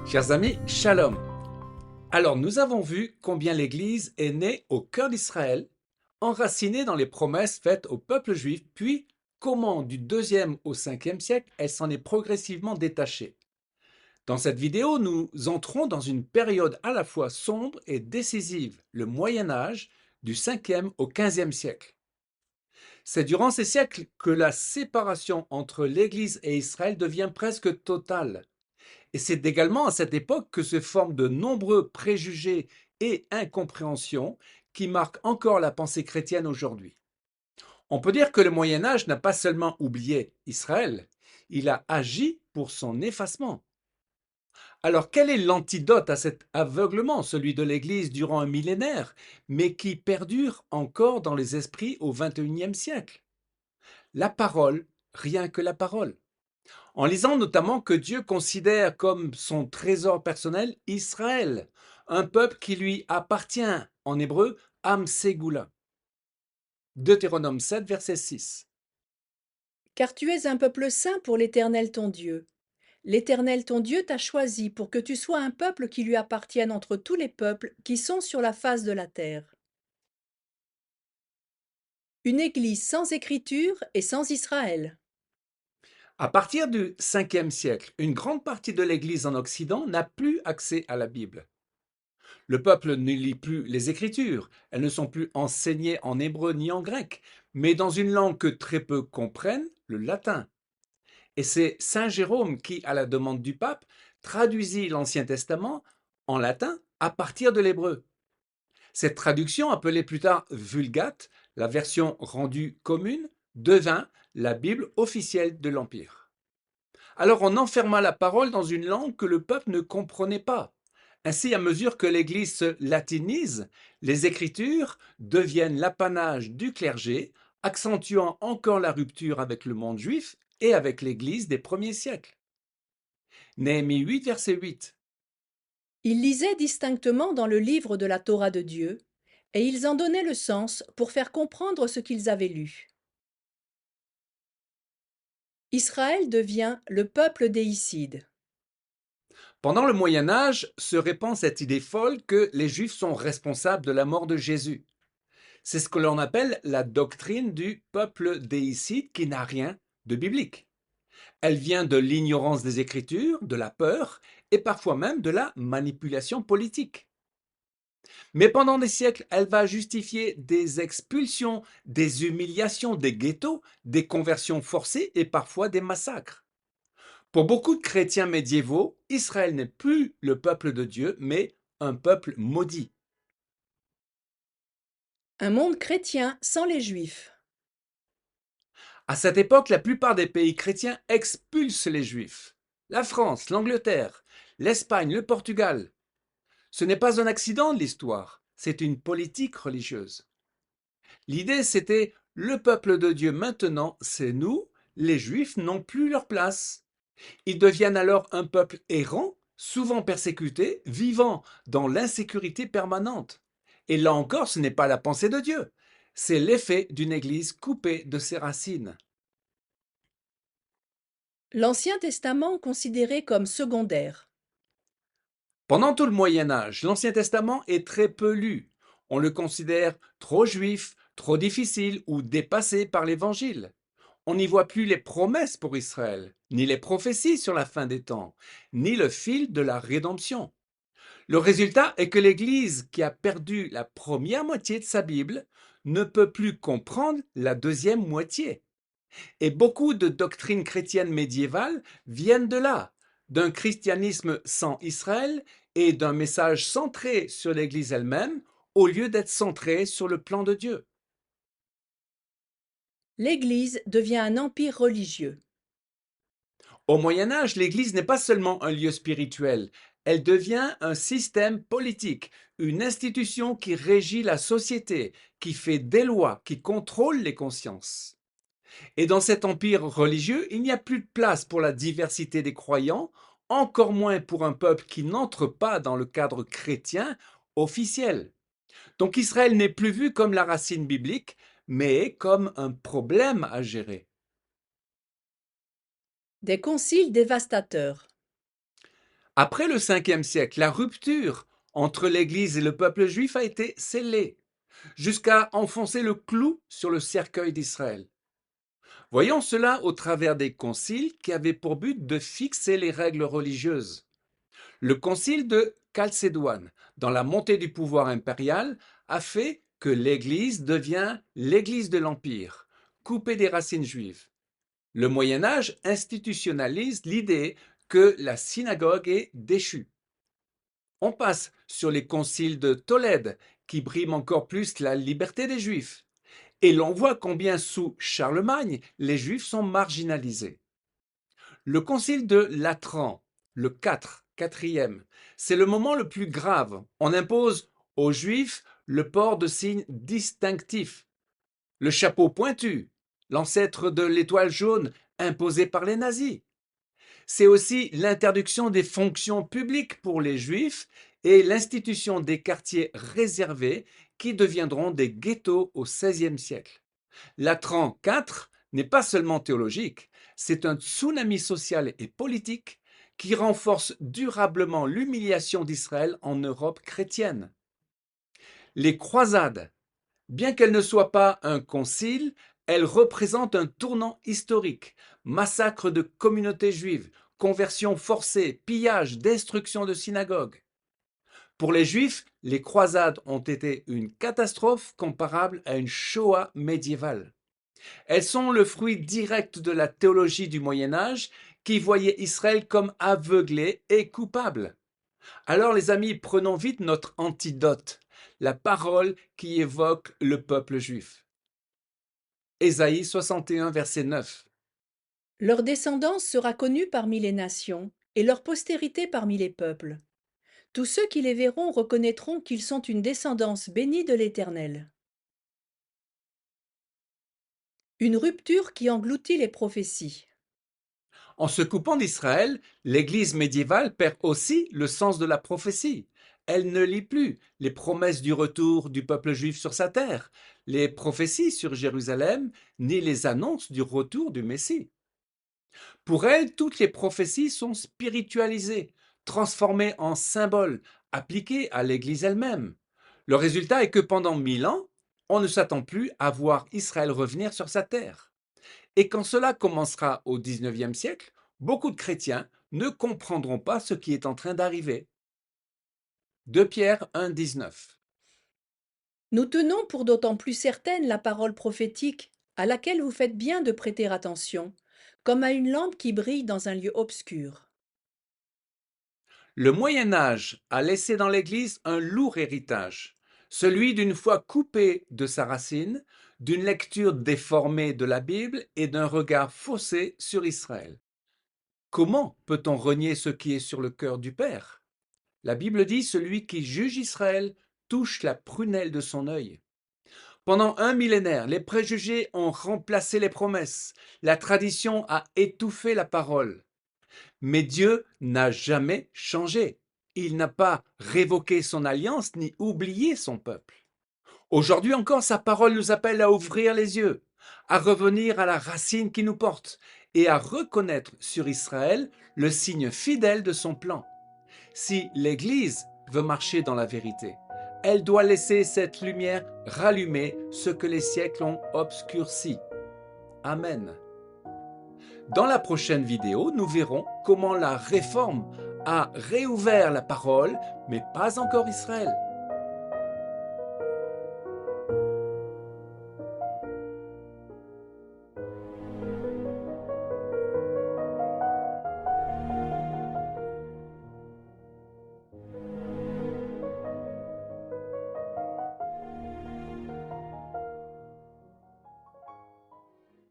Chers amis, shalom. Alors, nous avons vu combien l'Église est née au cœur d'Israël, enracinée dans les promesses faites au peuple juif, puis comment du 2e au 5e siècle, elle s'en est progressivement détachée. Dans cette vidéo, nous entrons dans une période à la fois sombre et décisive, le Moyen Âge, du 5e au 15e siècle. C'est durant ces siècles que la séparation entre l'Église et Israël devient presque totale. Et c'est également à cette époque que se forment de nombreux préjugés et incompréhensions qui marquent encore la pensée chrétienne aujourd'hui. On peut dire que le Moyen Âge n'a pas seulement oublié Israël, il a agi pour son effacement. Alors quel est l'antidote à cet aveuglement, celui de l'Église durant un millénaire, mais qui perdure encore dans les esprits au XXIe siècle? La parole, rien que la parole. En lisant notamment que Dieu considère comme son trésor personnel Israël, un peuple qui lui appartient, en hébreu, Am Segula. Deutéronome 7, verset 6. Car tu es un peuple saint pour l'Éternel ton Dieu. L'Éternel ton Dieu t'a choisi pour que tu sois un peuple qui lui appartienne entre tous les peuples qui sont sur la face de la terre. Une église sans écriture et sans Israël. À partir du 5e siècle, une grande partie de l'Église en Occident n'a plus accès à la Bible. Le peuple ne lit plus les Écritures, elles ne sont plus enseignées en hébreu ni en grec, mais dans une langue que très peu comprennent, le latin. Et c'est Saint Jérôme qui, à la demande du pape, traduisit l'Ancien Testament en latin à partir de l'hébreu. Cette traduction, appelée plus tard Vulgate, la version rendue commune, devint la Bible officielle de l'Empire. Alors on enferma la parole dans une langue que le peuple ne comprenait pas. Ainsi, à mesure que l'Église se latinise, les Écritures deviennent l'apanage du clergé, accentuant encore la rupture avec le monde juif et avec l'Église des premiers siècles. Néhémie 8, verset 8. Ils lisaient distinctement dans le livre de la Torah de Dieu, et ils en donnaient le sens pour faire comprendre ce qu'ils avaient lu. Israël devient le peuple déicide. Pendant le Moyen Âge se répand cette idée folle que les Juifs sont responsables de la mort de Jésus. C'est ce que l'on appelle la doctrine du peuple déicide qui n'a rien de biblique. Elle vient de l'ignorance des Écritures, de la peur et parfois même de la manipulation politique. Mais pendant des siècles, elle va justifier des expulsions, des humiliations, des ghettos, des conversions forcées et parfois des massacres. Pour beaucoup de chrétiens médiévaux, Israël n'est plus le peuple de Dieu, mais un peuple maudit. Un monde chrétien sans les Juifs. À cette époque, la plupart des pays chrétiens expulsent les Juifs. La France, l'Angleterre, l'Espagne, le Portugal. Ce n'est pas un accident de l'histoire, c'est une politique religieuse. L'idée, c'était le peuple de Dieu maintenant, c'est nous, les Juifs n'ont plus leur place. Ils deviennent alors un peuple errant, souvent persécuté, vivant dans l'insécurité permanente. Et là encore, ce n'est pas la pensée de Dieu, c'est l'effet d'une Église coupée de ses racines. L'Ancien Testament considéré comme secondaire. Pendant tout le Moyen Âge, l'Ancien Testament est très peu lu. On le considère trop juif, trop difficile ou dépassé par l'Évangile. On n'y voit plus les promesses pour Israël, ni les prophéties sur la fin des temps, ni le fil de la rédemption. Le résultat est que l'Église, qui a perdu la première moitié de sa Bible, ne peut plus comprendre la deuxième moitié. Et beaucoup de doctrines chrétiennes médiévales viennent de là, d'un christianisme sans Israël et d'un message centré sur l'Église elle-même, au lieu d'être centré sur le plan de Dieu. L'Église devient un empire religieux. Au Moyen Âge, l'Église n'est pas seulement un lieu spirituel, elle devient un système politique, une institution qui régit la société, qui fait des lois, qui contrôle les consciences. Et dans cet empire religieux, il n'y a plus de place pour la diversité des croyants, encore moins pour un peuple qui n'entre pas dans le cadre chrétien officiel. Donc Israël n'est plus vu comme la racine biblique, mais comme un problème à gérer. Des conciles dévastateurs. Après le 5e siècle, la rupture entre l'Église et le peuple juif a été scellée, jusqu'à enfoncer le clou sur le cercueil d'Israël. Voyons cela au travers des conciles qui avaient pour but de fixer les règles religieuses. Le concile de Chalcédoine, dans la montée du pouvoir impérial, a fait que l'Église devient l'Église de l'Empire, coupée des racines juives. Le Moyen Âge institutionnalise l'idée que la synagogue est déchue. On passe sur les conciles de Tolède, qui briment encore plus la liberté des Juifs. Et l'on voit combien sous Charlemagne, les Juifs sont marginalisés. Le concile de Latran, le 4e, c'est le moment le plus grave. On impose aux Juifs le port de signes distinctifs, le chapeau pointu, l'ancêtre de l'étoile jaune imposé par les nazis. C'est aussi l'interdiction des fonctions publiques pour les Juifs et l'institution des quartiers réservés qui deviendront des ghettos au XVIe siècle. Latran IV n'est pas seulement théologique, c'est un tsunami social et politique qui renforce durablement l'humiliation d'Israël en Europe chrétienne. Les croisades, bien qu'elles ne soient pas un concile, elles représentent un tournant historique. Massacre de communautés juives, conversion forcée, pillage, destruction de synagogues. Pour les Juifs, les croisades ont été une catastrophe comparable à une Shoah médiévale. Elles sont le fruit direct de la théologie du Moyen Âge qui voyait Israël comme aveuglé et coupable. Alors les amis, prenons vite notre antidote, la parole qui évoque le peuple juif. Ésaïe 61, verset 9. Leur descendance sera connue parmi les nations, et leur postérité parmi les peuples. Tous ceux qui les verront reconnaîtront qu'ils sont une descendance bénie de l'Éternel. Une rupture qui engloutit les prophéties. En se coupant d'Israël, l'Église médiévale perd aussi le sens de la prophétie. Elle ne lit plus les promesses du retour du peuple juif sur sa terre, les prophéties sur Jérusalem, ni les annonces du retour du Messie. Pour elle, toutes les prophéties sont spiritualisées, transformées en symboles, appliquées à l'Église elle-même. Le résultat est que pendant 1000 ans, on ne s'attend plus à voir Israël revenir sur sa terre. Et quand cela commencera au XIXe siècle, beaucoup de chrétiens ne comprendront pas ce qui est en train d'arriver. 2 Pierre 1, 19. Nous tenons pour d'autant plus certaine la parole prophétique, à laquelle vous faites bien de prêter attention, comme à une lampe qui brille dans un lieu obscur. Le Moyen Âge a laissé dans l'Église un lourd héritage, celui d'une foi coupée de sa racine, d'une lecture déformée de la Bible et d'un regard faussé sur Israël. Comment peut-on renier ce qui est sur le cœur du Père? La Bible dit: celui qui juge Israël touche la prunelle de son œil. Pendant un millénaire, les préjugés ont remplacé les promesses. La tradition a étouffé la parole. Mais Dieu n'a jamais changé. Il n'a pas révoqué son alliance ni oublié son peuple. Aujourd'hui encore, sa parole nous appelle à ouvrir les yeux, à revenir à la racine qui nous porte et à reconnaître sur Israël le signe fidèle de son plan. Si l'Église veut marcher dans la vérité, elle doit laisser cette lumière rallumer ce que les siècles ont obscurci. Amen. Dans la prochaine vidéo, nous verrons comment la réforme a réouvert la parole, mais pas encore Israël.